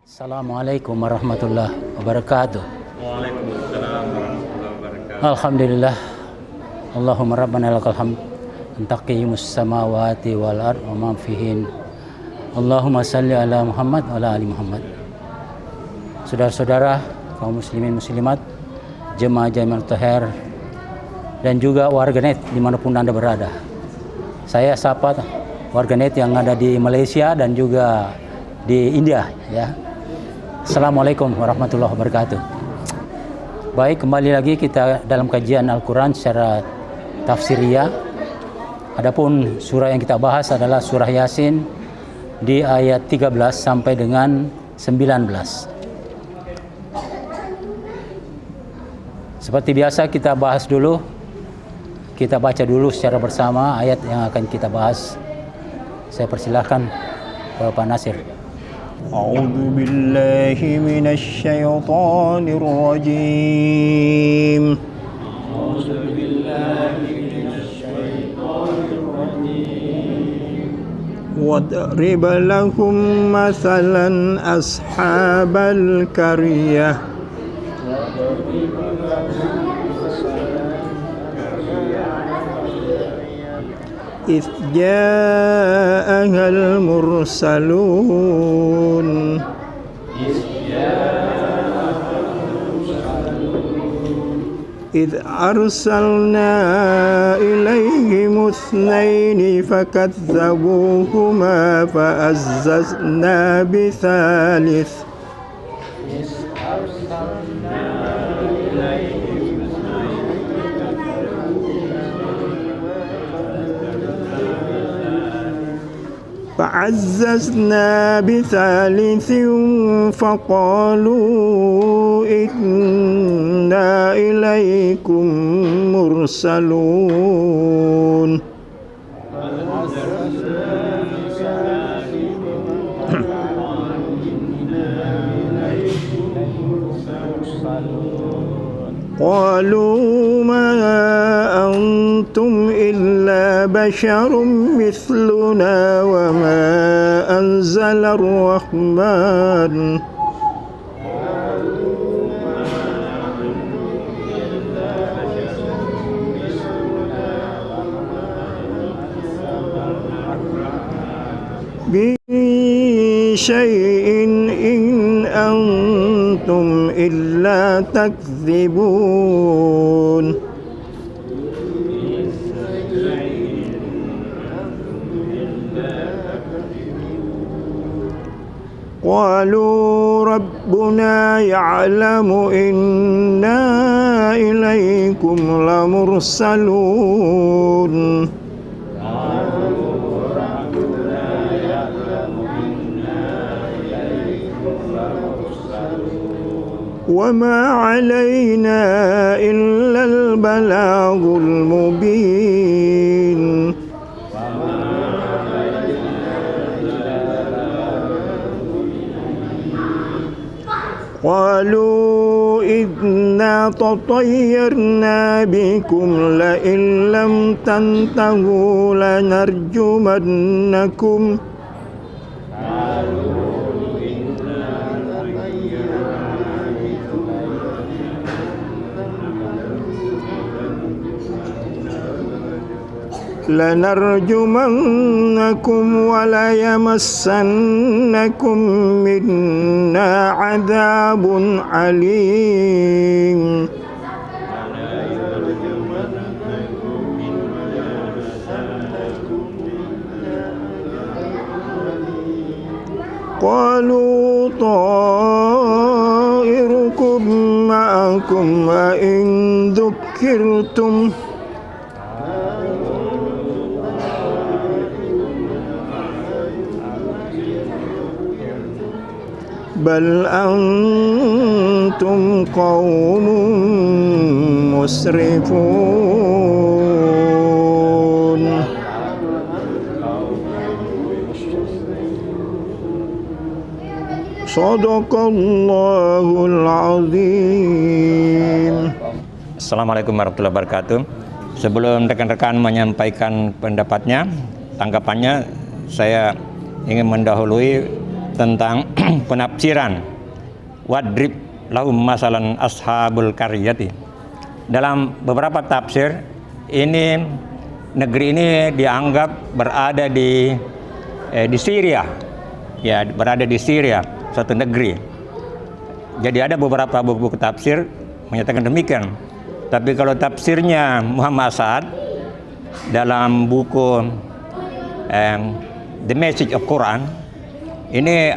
Assalamualaikum warahmatullahi wabarakatuh. Waalaikumsalam warahmatullahi wabarakatuh. Alhamdulillah. Allahumma rabbana lakal hamd. Antaqimus samawati wal ard wa ma fihin. Allahumma salli ala Muhammad wa ala ali Muhammad. Saudara-saudara kaum muslimin muslimat, jemaah Jami'at Tahir dan juga warganet dimanapun Anda berada. Saya sapa warganet yang ada di Malaysia dan juga di India ya. Assalamualaikum warahmatullahi wabarakatuh. Baik, kembali lagi kita dalam kajian Al-Quran secara tafsiriyah. Adapun surah yang kita bahas adalah surah Yasin di ayat 13 sampai dengan 19. Seperti biasa kita bahas dulu, kita baca dulu secara bersama ayat yang akan kita bahas. Saya persilahkan Bapak Nasir. أعوذ بالله من الشيطان الرجيم واضرب لهم مثلا أصحاب القرية إذ جاءها المرسلون إذ أرسلنا إليهم اثنين فكذبوهما فعززنا بثالث فعززنا بثالث فقالوا إنا إليكم مرسلون قالوا ما أنتم إلا بشر مثلنا وما أنزل الرحمن من شيء إن أنتم إلا تكذبون قالوا ربنا يعلم إنا إليكم لمرسلون وما علينا إلا البلاغ المبين قالوا إنا تطيرنا بكم لئن لم تنتهوا لنرجمنكم وليمسنكم منا عذاب عليم قالوا طائركم معكم وإن ذكرتم بل أنتم قوم مسرفون صدق الله العظيم. Assalamualaikum warahmatullahi wabarakatuh. Sebelum rekan-rekan menyampaikan pendapatnya, tanggapannya, saya ingin mendahului tentang penafsiran wadrib lahum masalan ashabul qaryati. Dalam beberapa tafsir ini negeri ini dianggap berada di Syria, ya, berada di Syria, suatu negeri. Jadi ada beberapa buku tafsir menyatakan demikian. Tapi kalau tafsirnya Muhammad As'ad dalam buku The Message of Quran, ini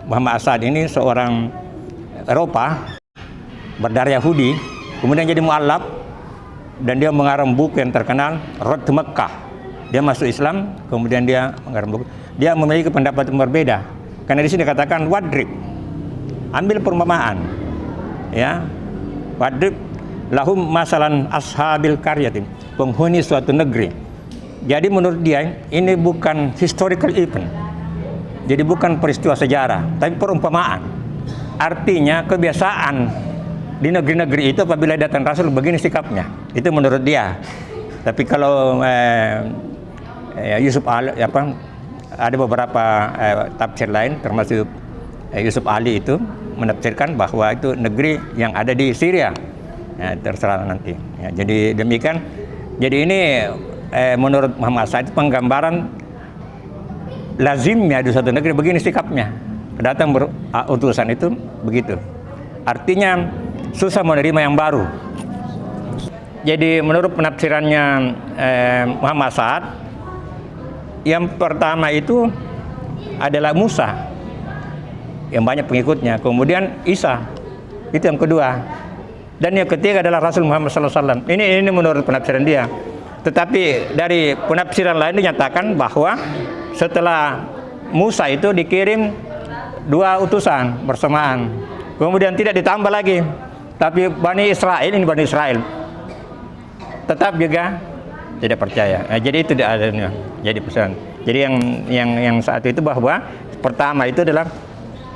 Muhammad As'ad ini seorang Eropa berdarah Yahudi, kemudian jadi mu'allaf, dan dia mengarang buku yang terkenal Road to Mekah. Dia masuk Islam, kemudian dia mengarang buku. Dia memiliki pendapat yang berbeda, karena di sini dikatakan wadrib, ambil perumpamaan, ya, wadrib lahum masalan ashabil qaryatin, penghuni suatu negeri. Jadi menurut dia ini bukan historical event, jadi bukan peristiwa sejarah, tapi perumpamaan. Artinya kebiasaan di negeri-negeri itu apabila datang Rasul begini sikapnya, itu menurut dia. Tapi kalau Yusuf Ali, ada beberapa tafsir lain, termasuk Yusuf Ali itu menafsirkan bahwa itu negeri yang ada di Syria. Ya, terserah nanti. Ya, jadi demikian. Jadi ini menurut Muhammad As'ad penggambaran lazimnya di suatu negeri begini sikapnya. Kedatang utusan itu begitu. Artinya susah menerima yang baru. Jadi menurut penafsirannya Muhammad As'ad, yang pertama itu adalah Musa yang banyak pengikutnya, kemudian Isa itu yang kedua, dan yang ketiga adalah Rasul Muhammad SAW. Ini menurut penafsiran dia. Tetapi dari penafsiran lain dinyatakan bahwa setelah Musa itu dikirim 2 utusan bersamaan, kemudian tidak ditambah lagi, tapi Bani Israel tetap juga tidak percaya. Nah, jadi itu tidak ada, jadi pesan. Jadi yang saat itu bahwa pertama itu adalah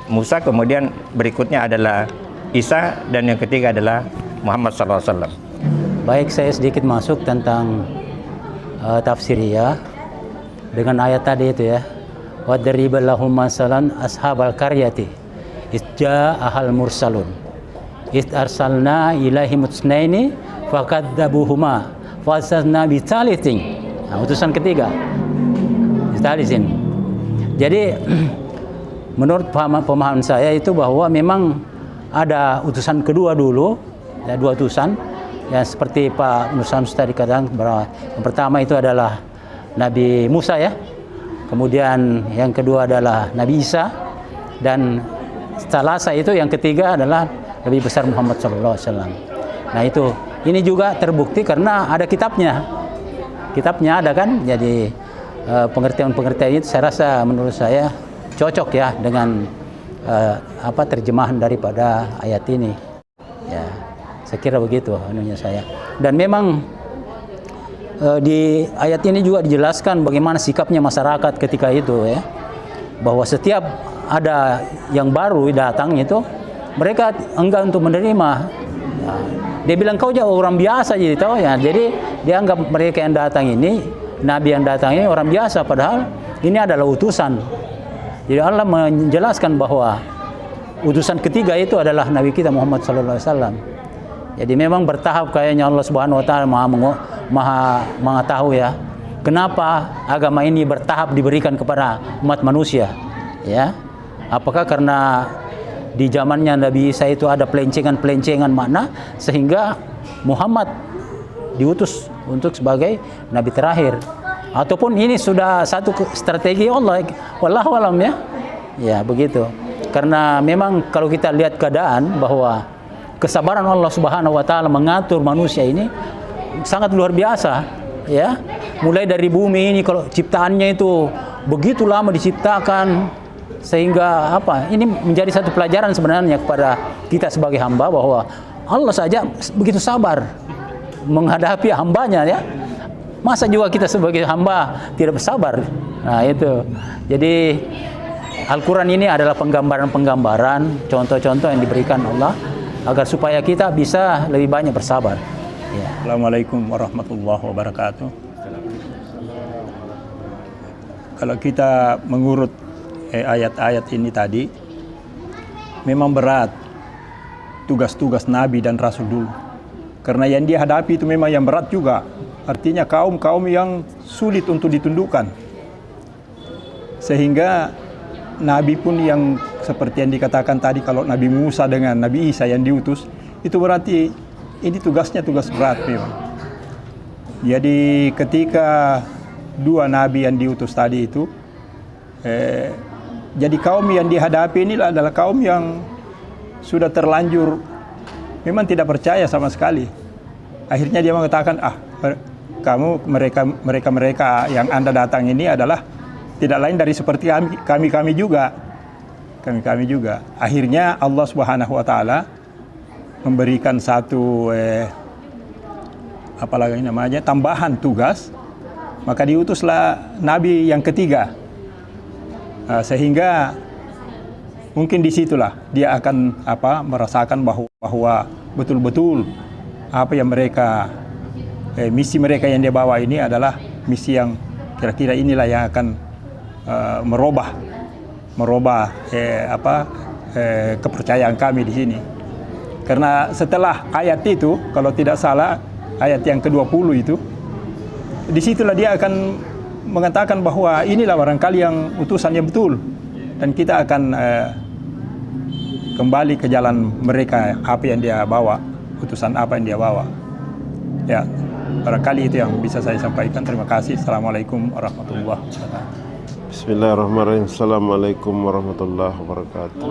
Musa, kemudian berikutnya adalah Isa, dan yang ketiga adalah Muhammad SAW. Baik, saya sedikit masuk tentang tafsiriyah dengan ayat tadi itu ya. Wadrib lahum masalan ashabal qaryati ahal mursalun arsalna ilaihim utsnaini fakadzabuhuma fasazna bitalithin. Nah, utusan ketiga bitalithin. Jadi menurut pemahaman saya itu bahwa memang ada utusan kedua dulu, ya, 2 utusan yang seperti Pak Nur Syams tadi katakan, bahwa yang pertama itu adalah Nabi Musa ya, kemudian yang kedua adalah Nabi Isa, dan setelah itu yang ketiga adalah Nabi besar Muhammad SAW. Nah itu, ini juga terbukti karena ada kitabnya ada kan, jadi pengertian-pengertian itu saya rasa menurut saya cocok ya dengan terjemahan daripada ayat ini. Ya, saya kira begitu anunya saya. Dan memang di ayat ini juga dijelaskan bagaimana sikapnya masyarakat ketika itu ya. Bahwa setiap ada yang baru datang itu mereka enggan untuk menerima. Ya, dia bilang kau jauh orang biasa jadi tahu ya. Jadi dia anggap mereka yang datang ini, nabi yang datang ini orang biasa, padahal ini adalah utusan. Jadi Allah menjelaskan bahwa utusan ketiga itu adalah Nabi kita Muhammad SAW. Jadi memang bertahap kayaknya Allah Subhanahu Wa Taala maha tahu ya. Kenapa agama ini bertahap diberikan kepada umat manusia? Ya, apakah karena di zamannya Nabi Isa itu ada pelencengan makna sehingga Muhammad diutus untuk sebagai nabi terakhir? Ataupun ini sudah satu strategi Allah, wallahu alam ya. Ya, begitu. Karena memang kalau kita lihat keadaan bahwa kesabaran Allah Subhanahu wa taala mengatur manusia ini sangat luar biasa, ya. Mulai dari bumi ini kalau ciptaannya itu begitu lama diciptakan sehingga ini menjadi satu pelajaran sebenarnya kepada kita sebagai hamba bahwa Allah saja begitu sabar menghadapi hambanya ya. Masa juga kita sebagai hamba tidak bersabar? Nah itu. Jadi Al-Quran ini adalah penggambaran, contoh-contoh yang diberikan Allah agar supaya kita bisa lebih banyak bersabar. Ya. Assalamualaikum warahmatullahi wabarakatuh. Kalau kita mengurut ayat-ayat ini tadi, memang berat tugas-tugas Nabi dan Rasul dulu. Karena yang dia hadapi itu memang yang berat juga. Artinya kaum-kaum yang sulit untuk ditundukkan. Sehingga Nabi pun yang seperti yang dikatakan tadi, kalau Nabi Musa dengan Nabi Isa yang diutus, itu berarti ini tugasnya tugas berat memang. Jadi ketika dua Nabi yang diutus tadi itu, jadi kaum yang dihadapi ini adalah kaum yang sudah terlanjur memang tidak percaya sama sekali. Akhirnya dia mengatakan, kamu mereka yang Anda datang ini adalah tidak lain dari seperti kami juga. Kami juga. Akhirnya Allah Subhanahu wa taala memberikan satu apalagi namanya tambahan tugas, maka diutuslah nabi yang ketiga. Sehingga mungkin disitulah dia akan merasakan bahwa betul-betul apa yang mereka misi mereka yang dia bawa ini adalah misi yang kira-kira inilah yang akan merubah kepercayaan kami di sini. Karena setelah ayat itu, kalau tidak salah ayat yang ke-20 itu, disitulah dia akan mengatakan bahwa inilah barangkali yang utusan yang betul, dan kita akan kembali ke jalan mereka, apa yang dia bawa, utusan apa yang dia bawa. Ya, barangkali itu yang bisa saya sampaikan. Terima kasih. Assalamualaikum warahmatullahi wabarakatuh. Bismillahirrahmanirrahim. Assalamualaikum warahmatullahi wabarakatuh.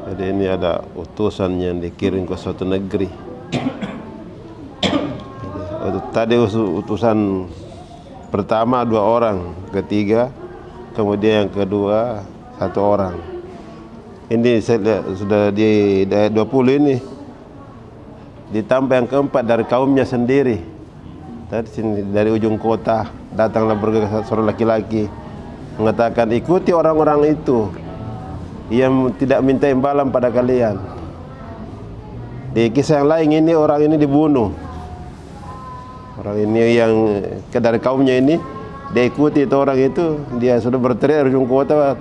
Jadi ini ada utusan yang dikirim ke suatu negeri. Tadi utusan pertama 2 orang, ketiga, kemudian yang kedua 1 orang. Ini saya lihat sudah di ayat 20 ini ditambah yang keempat dari kaumnya sendiri. Dari ujung kota datanglah seorang laki-laki mengatakan, ikuti orang-orang itu yang tidak minta imbalan pada kalian. Di kisah yang lain ini orang ini dibunuh. Orang ini yang dari kaumnya ini, dia ikuti itu orang itu, dia sudah berteriak di ujung kota,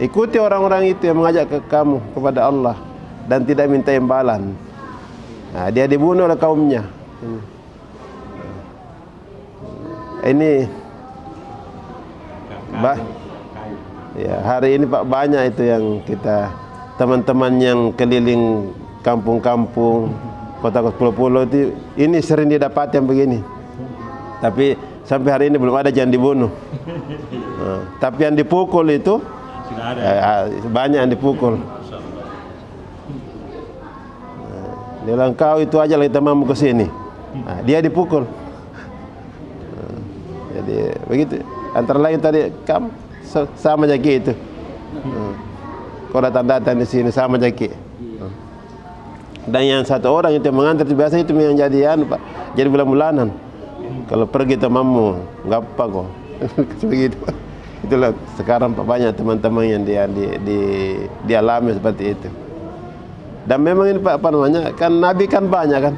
ikuti orang-orang itu yang mengajak kamu kepada Allah dan tidak minta imbalan. Nah, dia dibunuh oleh kaumnya. Ini ya, hari ini Pak banyak itu yang kita teman-teman yang keliling kampung-kampung, kota pulau-pulau itu, ini sering didapat yang begini. Tapi sampai hari ini belum ada yang dibunuh. Tapi yang dipukul itu banyak yang dipukul. Dia bilang, kau itu aja lah kita mau ke sini. Dia dipukul. Jadi begitu. Antara lain tadi kamu sama jaki itu. Kau datang-datang di sini sama jaki. Dan yang 1 orang itu mengantar biasanya itu yang jadi Pak. Jadi bulan-bulanan. Kalau pergi temamu, nggak apa kok. Begitu. Itulah sekarang Pak banyak teman-teman yang dialami seperti itu. Dan memang ini Pak, apa namanya, kan Nabi kan banyak kan,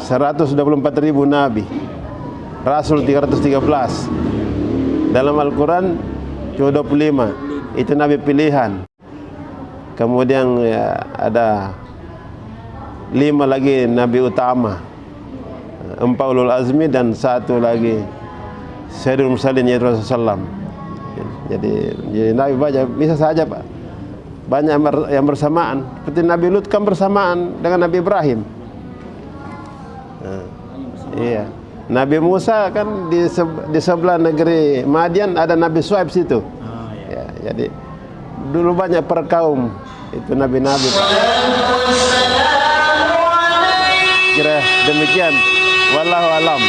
124.000 Nabi, Rasul 313, dalam Al-Quran cuma 25, itu Nabi pilihan. Kemudian ya, ada 5 lagi Nabi utama, 4 ulul azmi, dan 1 lagi Sayyidul Mursalin yaitu Rasulullah SAW. Jadi Nabi banyak, bisa saja Pak, banyak yang bersamaan. Seperti Nabi Lut kan bersamaan dengan Nabi Ibrahim. Iya. Nabi Musa kan di sebelah negeri Madian ada Nabi Shu'aib situ. Ya, jadi dulu banyak per kaum itu nabi-nabi. Kira demikian. Wallahu alam.